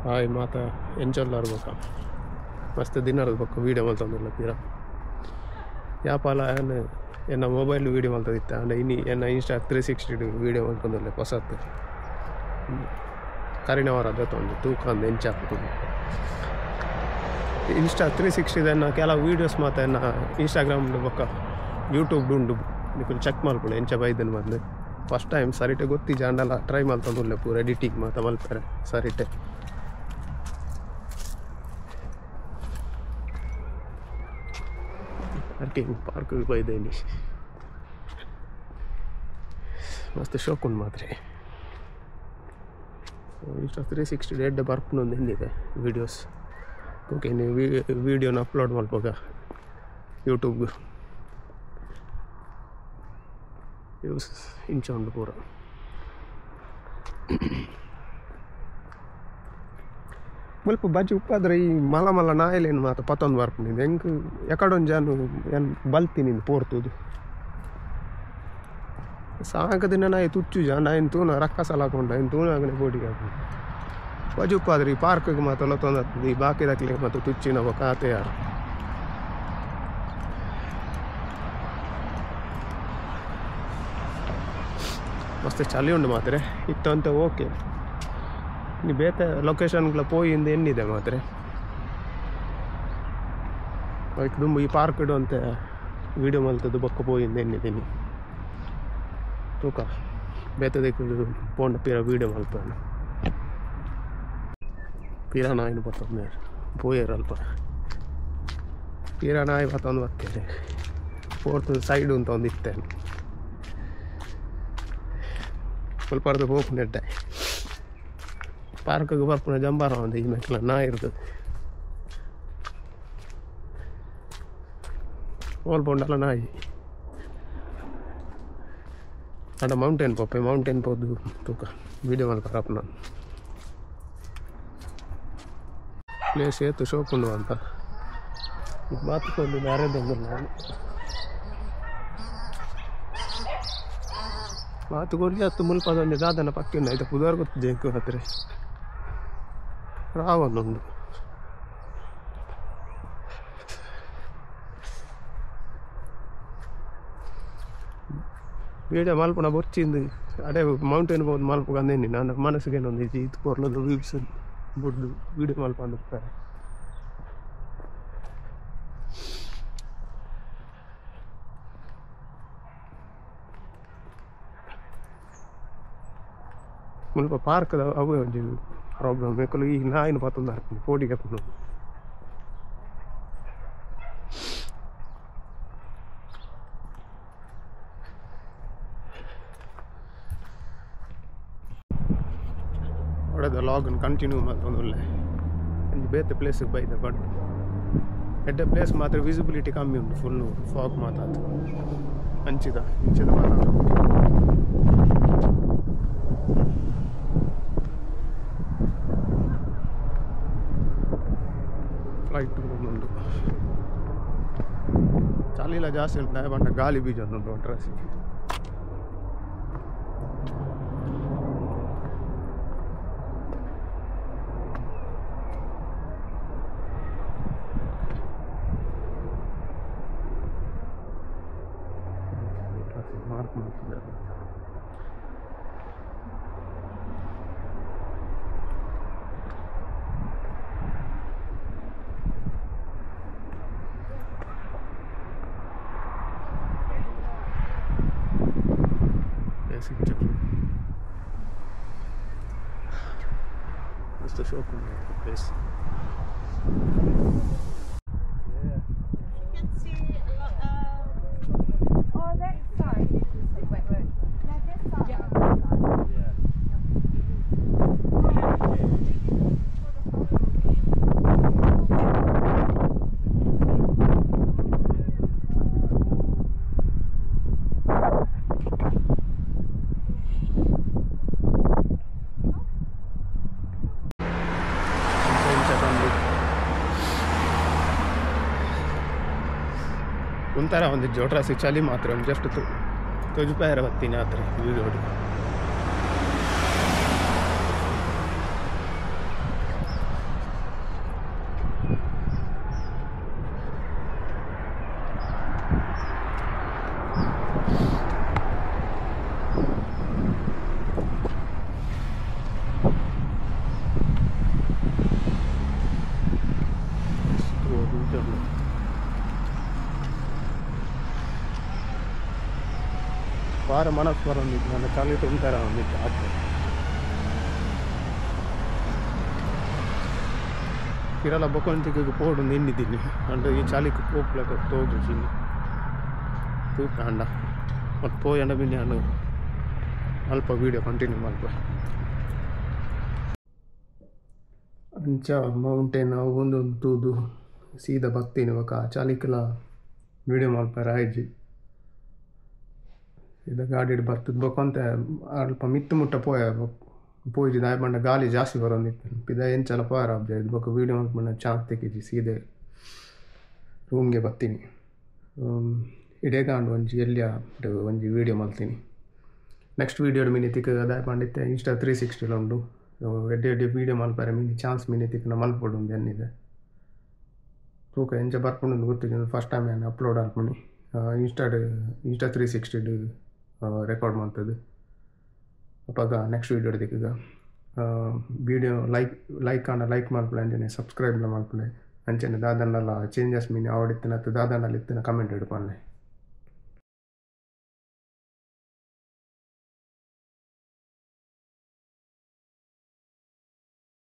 Hi ಮಾತಾ ಎಂಚೊಲ್ಲ ಇರ್ಬೇಕ ಮಸ್ತ್ ದಿನ ಇರ್ಬೇಕು ವೀಡಿಯೋ ಮಲ್ತಂದಿಲ್ಲ ತೀರ ಯಾಪಲ್ಲ ಎನ್ನ ಮೊಬೈಲ್ ವೀಡಿಯೋ ಮಲ್ತದಿತ್ತ ಅಂಡ ಇನ್ನು ಎನ್ನ ಇನ್ಸ್ಟಾ 360 ವೀಡಿಯೋ ಮಲ್ತಂದಿಲ್ಲ ಹೊಸತ್ತು ಕರಿನವರ ಅದೊಂದು ತೂಕ ಒಂದು ಎಂಚಾಗ್ತದೆ ಇನ್ಸ್ಟಾ 360 ಎನ್ನ ಕೆಲವು ವೀಡಿಯೋಸ್ ಮಾತ್ರ ಎನ್ನ ಇನ್ಸ್ಟಾಗ್ರಾಮ್ ಬೊಕ್ಕ ಯೂಟ್ಯೂಬ್ ಉಂಡು ನೀವು ಚೆಕ್ ಮಾಡ್ಕೊಳ್ಳಿ ಎಂಚ ಬೈದನ್ನು ಬಂದು ಫಸ್ಟ್ ಟೈಮ್ ಸರಿಟೆ ಗೊತ್ತಿಜ ಅಂಡಲ್ಲ ಟ್ರೈ ಮಾಡ್ತಂದಿಲ್ಲ ಪೂರ ಎಡಿಟಿಂಗ್ ಮಾತ್ರ ಮಲ್ತಾರೆ ಸರಿಟೆ ಪಾರ್ಕಿಗೆ ಬೈದೇನಿ ಮಸ್ತ್ ಶೋಕ್ ಉಂಡು ಮಾತ್ರ ಇನ್ಸ್ಟಾ 360 ಎಡ್ಡೆ ಬರ್ಪನೊಂದು ಏನಿದೆ ವೀಡಿಯೋಸ್ ಓಕೆ ನೀವು ವೀಡಿಯೋನ ಅಪ್ಲೋಡ್ ಮಾಡ್ಬೋಗ ಯೂಟ್ಯೂಬ್ ಯೂಸ್ ಇಂಚ ಉಂಡು ಪೂರ ಮುಲ್ಪ ಬಜ್ಜಿ ಉಪ್ಪಾದ್ರೆ ಈ ಮಲ ಮಲ ನಾಯಲೇನು ಮಾತು ಪತ್ತೊಂದು ಬರ್ಪುಂಡಿದ್ದು ಹೆಂಗೆ ಎಕಡೊಂದು ಜಾನು ಏನು ಬಲ್ತೀನಿ ಪೋರ್ತುದು ಸಾಕ ದಿನ ನಾಯಿ ತುಚ್ಚು ಜಾ ನಾಯಿನ ತೂನ ರಕ್ಕ ಸಲ ಹಾಕೊಂಡು ಆಯ್ತು ತೂನ ಆಗನೆ ಬೋಡಿಗೆ ಹಾಕೊಂಡು ಬಜ್ಜಿ ಉಪ್ಪಾದ್ರೆ ಈ ಪಾರ್ಕಿಗೆ ಮಾತೆಲ್ಲ ತೊಂದರೆ ಈ ಬಾಕಿದಾಕ್ಲಿ ಮತ್ತು ತುಚ್ಚಿನ ಖಾತೆ ಯಾರು ಮಸ್ತ್ ಚಳಿ ಉಂಡು ಮಾತ್ರ ಇತ್ತು ಅಂತ ಓಕೆ ನೀ ಬೇತೆ ಲೊಕೇಶನ್ಗಳ ಪೋಯಿಂದ ಏನಿದೆ ಮಾತ್ರ ಅದಕ್ಕೆ ತುಂಬ ಈ ಪಾರ್ಕ್ ಇಡು ಅಂತ ವೀಡಿಯೋ ಮಲ್ತದ್ದು ಬೊಕ್ಕ ಪೋಯಿಂದ ಏನಿದ್ದೀನಿ ತೂಕ ಬೇತದಕ್ಕೆ ಪೋಂಡ ಪೀರ ವೀಡಿಯೋ ಮಲ್ತಾನೆ ಪೀರ ನಾಯಿನ ಬರ್ತದೆ ಪೋಯರಲ್ಪ ಪೀರ ನಾಯಿ ಬರ್ತಂದು ಬರ್ತೇನೆ ಫೋರ್ತ್ ಸೈಡು ಅಂತ ಒಂದು ಇತ್ತೇನೆ ಸ್ವಲ್ಪ ಅರ್ಧ ಹೋಗಿ ನೆಡ್ಡೆ ಪಾರ್ಕಿಗೆ ಬರ್ಪುನ ಜಂಬಾರ ಒಂದು ಈ ಮೆಕ್ಲ ನಾ ಇರ್ತದೆ ಹೋಲ್ಪೊಂಡಲ್ಲ ನಾಯಿ ಅಡ ಮೌಂಟೇನ್ ಪೊಪ್ಪೆ ಮೌಂಟೇನ್ ಪೋದು ತೂಕ ವೀಡಿಯೋ ಮಾಡ್ತಾರಪ್ಪ ನಾನು ಪ್ಲೇಸ್ ಏತು ಶೋಕುಂಡು ಅಂತ ಮಾತುಕೊಂಡು ಬೇರೆ ಬಂದಿಲ್ಲ ನಾನು ಮಾತುಕೊಲ್ಲಿ ಹತ್ತು ಮುಲ್ಪದೊಂದು ದಾದನ ಪಕ್ಕಿಂದ ಆಯ್ತು ಪುದಾರ್ ಗೊತ್ತು ಜಂಕು ಹತ್ರ ರಾವನ್ನೊಂದು ವೀಡಿಯೋ ಮಲ್ಪನ ಬೊಚ್ಚಿಂದು ಅದೇ ಮೌಂಟೇನ್ ಹೋದ್ ಮಲ್ಪ ಅಂದೇನಿ ನಾನು ಮನಸ್ಸಿಗೇನೊಂದು ಇದು ಪೊರ್ಲದು ವೀವ್ಸ್ ಬುಡ್ದು ವೀಡಿಯೋ ಮಲ್ಪ ಅಂದಿರ್ತಾರೆ ಮುಲ್ಪ ಪಾರ್ಕ್ದ ಅವೇ ಒಂಜಿ ಪ್ರಾಬ್ಲಮ್ ಬೇಕಲ್ಲ ಈಗ ನಾಯಿನ ಪತ್ತೊಂದು ಹಾಕ್ತೀನಿ ಕೋಟಿಗೆ ಹಾಕೊಂಡು ಹೊಡೆದ ಲಾಗನ್ನು ಕಂಟಿನ್ಯೂ ಮಾಡ್ತೊಂದುಲ್ಲೆ ಒಂದು ಬೇತೆ ಪ್ಲೇಸಿಗೆ ಬೈದ ಬಟ್ ಎಡ್ಡೆ ಪ್ಲೇಸ್ ಮಾತ್ರ ವಿಸಿಬಿಲಿಟಿ ಕಮ್ಮಿ ಉಂಟು ಫುಲ್ಲು ಫಾಗ್ ಮಾತಾಡ್ತು ಇಂಚಿದ ಫ್ಲೈಟ್ ಉಂಟು ಚಳಿಲ ಜಾಸ್ತಿ ಉಂಟು ಬಂಡ ಗಾಳಿ ಬೀಜ ಉಂಟು ಒಟ್ರಾಸಿ ಮಾರ್ಕ್ ಮಾಡ್ತಿದ್ದಾರೆ Mr. Shokun place. You can see a lot oh that side. Wait. Yeah, this side. Yeah. ಒಂಥರ ಒಂದು ಜೋಟ್ರಾಸಿ ಚಳಿ ಮಾತ್ರ ಒಂದು ಜಸ್ಟ್ ತುಜುಪಾಯರ ಬರ್ತೀನಿ ಆ ಥರ ವೀಡಿಯೋ ಬಾರ ಮನಸ್ಸು ಬರೋಂದಿತ್ತು ನನ್ನ ಚಳಿ ತುಂಬ್ತಾರ ಅಂದಿತ್ತು ಆಚೆ ಇರಲ್ಲ ಬೊಕೊಂತಿಗೆ ಪೋಡು ನಿನ್ನಿದ್ದೀನಿ ಅಂದ್ರೆ ಈ ಚಾಲಿಗೆ ಹೋಗ್ಲಕ್ಕ ತೋಜು ಚಿನ್ನಿ ತೂಕ ಅಂಡ ಮತ್ತು ಪೋಯಂಡ ಬಿನ್ನಿ ಹಣ್ಣು ಅಲ್ಪ ವೀಡಿಯೋ ಕಂಟಿನ್ಯೂ ಮಲ್ಪ ಅಂಚ ಮೌಂಟೇನ್ ಒಂದು ತೂದು ಸೀದಾ ಬರ್ತೀನಿ ಇವಾಗ ಚಾಲಿಕಲ ವೀಡಿಯೋ ಮಲ್ಪಾರ ಆಯ್ಜಿ ಇದು ಗಾಡಿ ಬರ್ತದೆ ಬೊಕೊಂತ ಅಲ್ಪ ಮಿತ್ತು ಮುಟ್ಟ ಪೋಯ್ಜಿ ದಾಯ ಬಂಡ ಗಾಳಿ ಜಾಸ್ತಿ ಬರೋಂದಿತ್ತು ಪಿದ ಎಂಚಲ ಪಾರ ಅಬ್ಜ ಇದು ಬೊಕ್ಕ ವೀಡಿಯೋ ಮಲ್ಪಂಡ ಚಾನ್ಸ್ ತೆಗಿಜಿ ಸೀದೆ ರೂಮ್ಗೆ ಬರ್ತೀನಿ ಇಡೇಗಾಂಡು ಒಂಜಿ ಎಲ್ಲಿಯ ಒಂಜಿ ವೀಡಿಯೋ ಮಲ್ತೀನಿ ನೆಕ್ಸ್ಟ್ ವೀಡಿಯೋಡು ಮಿನಿತಿಕ್ ದಾಯ ಪಂಡಿತ್ತೆ ಇನ್ಸ್ಟಾ 360 ಉಂಡು ಎಡ್ಡೆ ಎಡ್ಡೆ ವೀಡಿಯೋ ಮಲ್ಪಾರೆ ಮಿನಿ ಚಾನ್ಸ್ ಮಿನಿತಿಕ್ ನಾ ಮಲ್ಪೊಡು ಒಂದು ಎನ್ನಿದೆ ತೂಕ ಎಂಚ ಬರ್ಪುಂಡು ಗೊತ್ತಿದ್ದು ಫಸ್ಟ್ ಟೈಮ್ ಏನು ಅಪ್ಲೋಡ್ ಆಲ್ಪಣಿ ಇನ್ಸ್ಟಾ 360 ರೆಕಾರ್ಡ್ ಮಾಡ್ತದೆ ಅಪ್ಪಾಗ ನೆಕ್ಸ್ಟ್ ವೀಡಿಯೋ ದಿಕ್ಕಗ ವೀಡಿಯೋ ಲೈಕ್ ಮಲ್ಪಲೆ ಅಂಜನೆ ಸಬ್ಸ್ಕ್ರೈಬ್ಲ ಮಲ್ಪಲೆ ಅಂಚನೆ ದಾದಂಡಲ್ಲ ಚೇಂಜಸ್ ಮೀನು ಆವಡಿತ್ತಿನ ದಾದಂಡಲ್ಲಿ ಇತ್ತಿನ ಕಮೆಂಟ್ ಇಡ್ಪಂಡೆ